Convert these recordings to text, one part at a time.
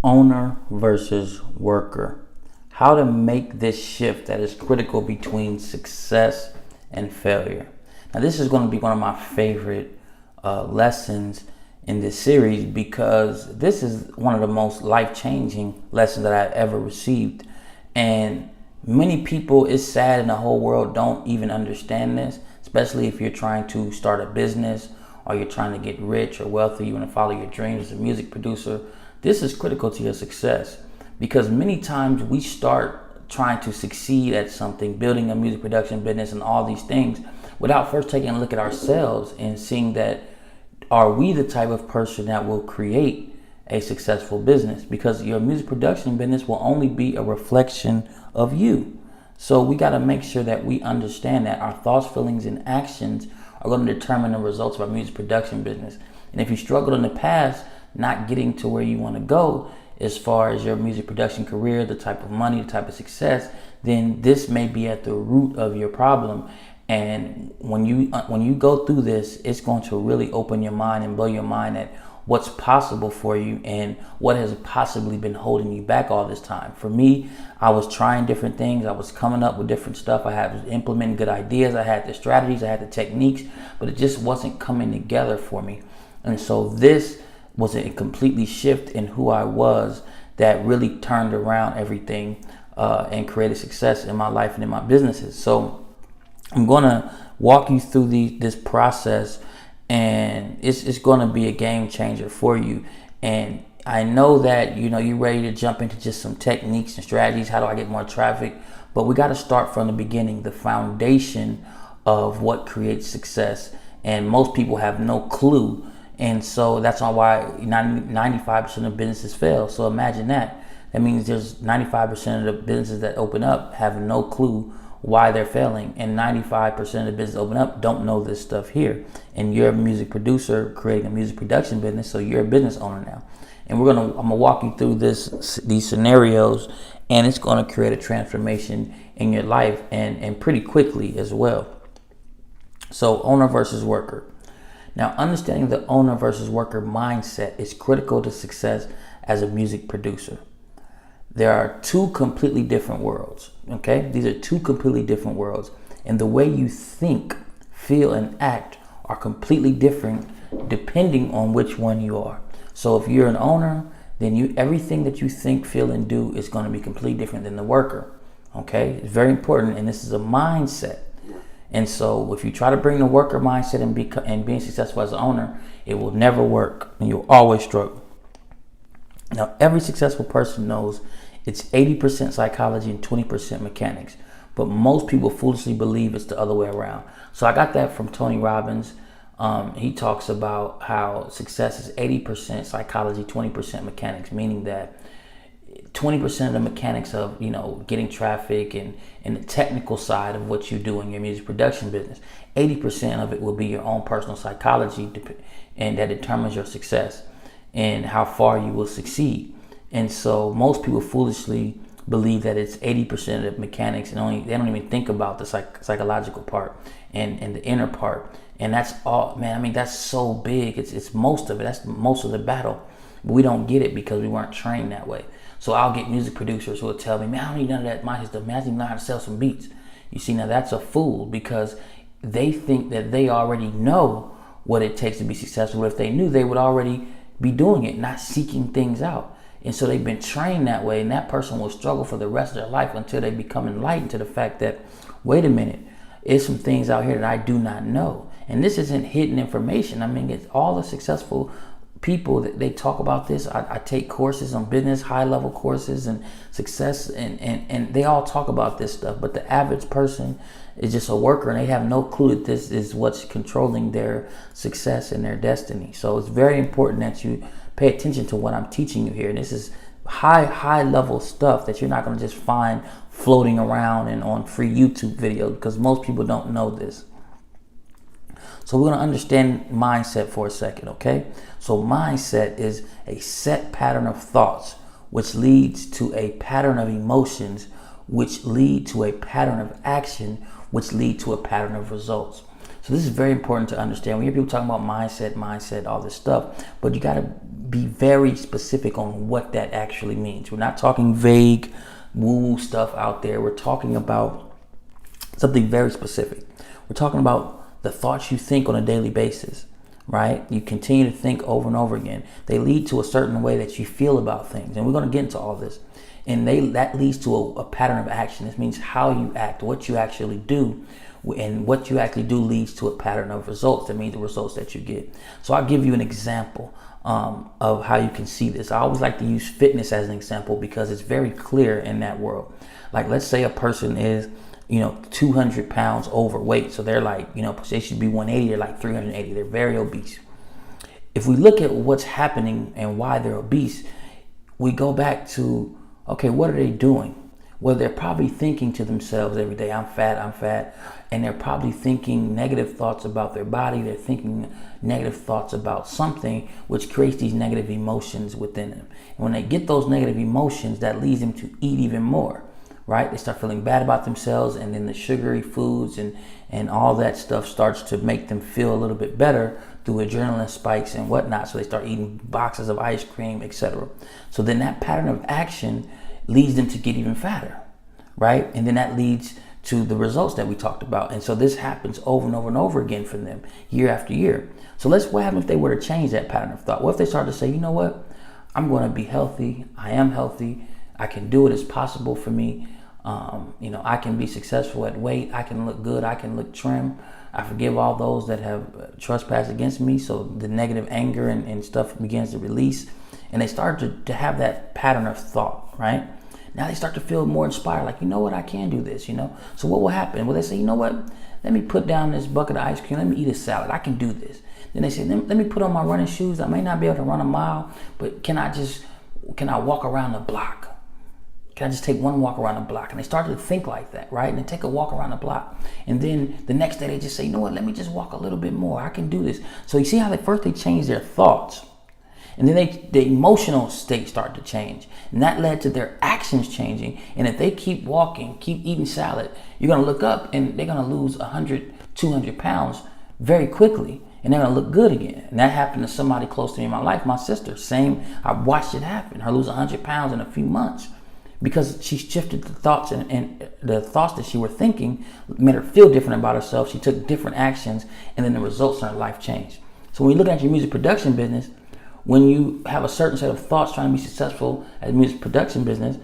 Owner versus worker. How to make this shift that is critical between success and failure. Now, this is going to be one of my favorite lessons in this series because this is one of the most life-changing lessons that I've ever received. And many people, it's sad, in the whole world don't even understand this, especially if you're trying to start a business or you're trying to get rich or wealthy, you want to follow your dreams as a music producer. This is critical to your success because many times we start trying to succeed at something, building a music production business and all these things, without first taking a look at ourselves and seeing that, are we the type of person that will create a successful business? Because your music production business will only be a reflection of you. So we got to make sure that we understand that our thoughts, feelings, and actions are going to determine the results of our music production business. And if you struggled in the past, not getting to where you want to go as far as your music production career, the type of money, the type of success, then this may be at the root of your problem. And when you go through this, it's going to really open your mind and blow your mind at what's possible for you and what has possibly been holding you back all this time. For me, I was trying different things. I was coming up with different stuff. I was implementing good ideas. I had the strategies. I had the techniques, but it just wasn't coming together for me. And so this was a completely shift in who I was that really turned around everything and created success in my life and in my businesses. So I'm going to walk you through this process, and it's going to be a game changer for you. And I know that you're ready to jump into just some techniques and strategies. How do I get more traffic? But we got to start from the beginning, the foundation of what creates success. And most people have no clue. And so that's why 95% of businesses fail. So imagine that. That means there's 95% of the businesses that open up have no clue why they're failing, and 95% of the business open up don't know this stuff here. And you're a music producer creating a music production business, so you're a business owner now. And I'm gonna walk you through these scenarios, and it's gonna create a transformation in your life and pretty quickly as well. So owner versus worker. Now, understanding the owner versus worker mindset is critical to success as a music producer. There are two completely different worlds, okay? These are two completely different worlds. And the way you think, feel, and act are completely different depending on which one you are. So if you're an owner, then everything that you think, feel, and do is going to be completely different than the worker, okay? It's very important, and this is a mindset. And so if you try to bring the worker mindset and being successful as an owner, it will never work, and you'll always struggle. Now, every successful person knows it's 80% psychology and 20% mechanics, but most people foolishly believe it's the other way around. So I got that from Tony Robbins. He talks about how success is 80% psychology, 20% mechanics, meaning that 20% of the mechanics of getting traffic and the technical side of what you do in your music production business, 80% of it will be your own personal psychology, and that determines your success and how far you will succeed. And so most people foolishly believe that it's 80% of the mechanics, and they don't even think about the psychological part and the inner part. And that's all, man. I mean, that's so big. It's most of it. That's most of the battle. But we don't get it because we weren't trained that way. So I'll get music producers who will tell me, man, I don't need none of that mindset stuff. Man, I just know how to sell some beats. You see, now that's a fool because they think that they already know what it takes to be successful. If they knew, they would already be doing it, not seeking things out. And so they've been trained that way, and that person will struggle for the rest of their life until they become enlightened to the fact that, wait a minute, there's some things out here that I do not know. And this isn't hidden information. I mean, it's all the successful people that they talk about this. I take courses on business, high-level courses and success, and they all talk about this stuff. But the average person is just a worker, and they have no clue that this is what's controlling their success and their destiny. So it's very important that you pay attention to what I'm teaching you here. This is high level stuff that you're not going to just find floating around and on free YouTube videos, because most people don't know this. So we're going to understand mindset for a second, okay? So mindset is a set pattern of thoughts, which leads to a pattern of emotions, which lead to a pattern of action, which lead to a pattern of results. So So this is very important to understand. We hear people talking about mindset, all this stuff, but you got to be very specific on what that actually means. We're not talking vague woo stuff out there. We're talking about something very specific. We're talking about the thoughts you think on a daily basis, right? You continue to think over and over again. They lead to a certain way that you feel about things. And we're going to get into all this. And that leads to a pattern of action. This means how you act, what you actually do. And what you actually do leads to a pattern of results. That means the results that you get. So I'll give you an example of how you can see this. I always like to use fitness as an example because it's very clear in that world. Like, let's say a person is 200 pounds overweight. So they're like, they should be 180. They're like 380. They're very obese. If we look at what's happening and why they're obese, we go back to, okay, what are they doing? Well, they're probably thinking to themselves every day, I'm fat. And they're probably thinking negative thoughts about their body. They're thinking negative thoughts about something, which creates these negative emotions within them. And when they get those negative emotions, that leads them to eat even more, right? They start feeling bad about themselves, and then the sugary foods and all that stuff starts to make them feel a little bit better through adrenaline spikes and whatnot. So they start eating boxes of ice cream, etc. So then that pattern of action leads them to get even fatter, right? And then that leads to the results that we talked about. And so this happens over and over and over again for them, year after year. So what happens if they were to change that pattern of thought? What if they start to say, you know what? I'm going to be healthy. I am healthy. I can do it. It's possible for me. I can be successful at weight. I can look good. I can look trim. I forgive all those that have trespassed against me. So the negative anger and stuff begins to release. And they start to have that pattern of thought, right? Now they start to feel more inspired, like, you know what, I can do this, So what will happen? Well, they say, you know what, let me put down this bucket of ice cream. Let me eat a salad. I can do this. Then they say, let me put on my running shoes. I may not be able to run a mile, but can I walk around the block? Can I just take one walk around the block? And they start to think like that, right? And they take a walk around the block. And then the next day they just say, you know what, let me just walk a little bit more. I can do this. So you see how they change their thoughts. And then the emotional state start to change. And that led to their actions changing. And if they keep walking, keep eating salad, you're going to look up and they're going to lose 100, 200 pounds very quickly. And they're going to look good again. And that happened to somebody close to me in my life, my sister. Same, I watched it happen. Her lose 100 pounds in a few months. Because she shifted the thoughts and the thoughts that she was thinking made her feel different about herself. She took different actions and then the results in her life changed. So when you look at your music production business, when you have a certain set of thoughts trying to be successful at music production business,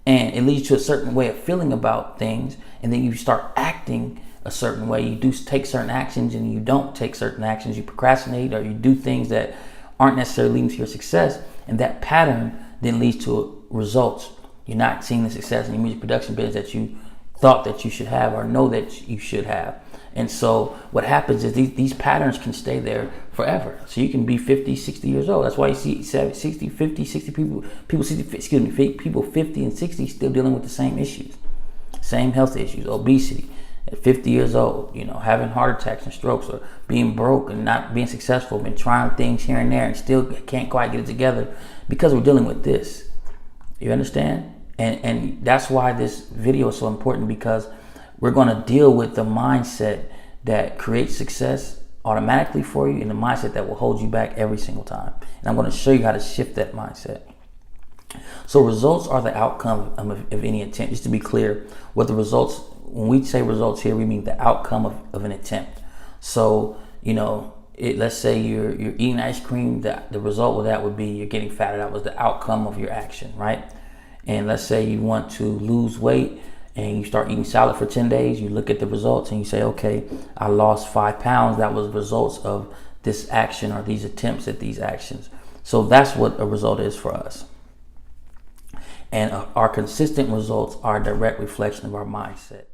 and it leads to a certain way of feeling about things, and then you start acting a certain way, you do take certain actions and you don't take certain actions, you procrastinate or you do things that aren't necessarily leading to your success, and that pattern then leads to results. You're not seeing the success in your music production business that you thought that you should have or know that you should have. And so what happens is these patterns can stay there forever. So you can be 50, 60 years old. That's why you see 60 people 50 and 60 still dealing with the same issues, same health issues, obesity at 50 years old, having heart attacks and strokes, or being broke and not being successful, been trying things here and there and still can't quite get it together because we're dealing with this. You understand? And that's why this video is so important, because we're going to deal with the mindset that creates success automatically for you and the mindset that will hold you back every single time. And I'm going to show you how to shift that mindset. So results are the outcome of any attempt. Just to be clear, what the results, when we say results here, we mean the outcome of an attempt. So, let's say you're eating ice cream, the result of that would be you're getting fatter. That was the outcome of your action, right? And let's say you want to lose weight and you start eating salad for 10 days, you look at the results and you say, okay, I lost 5 pounds. That was results of this action or these attempts at these actions. So that's what a result is for us. And our consistent results are a direct reflection of our mindset.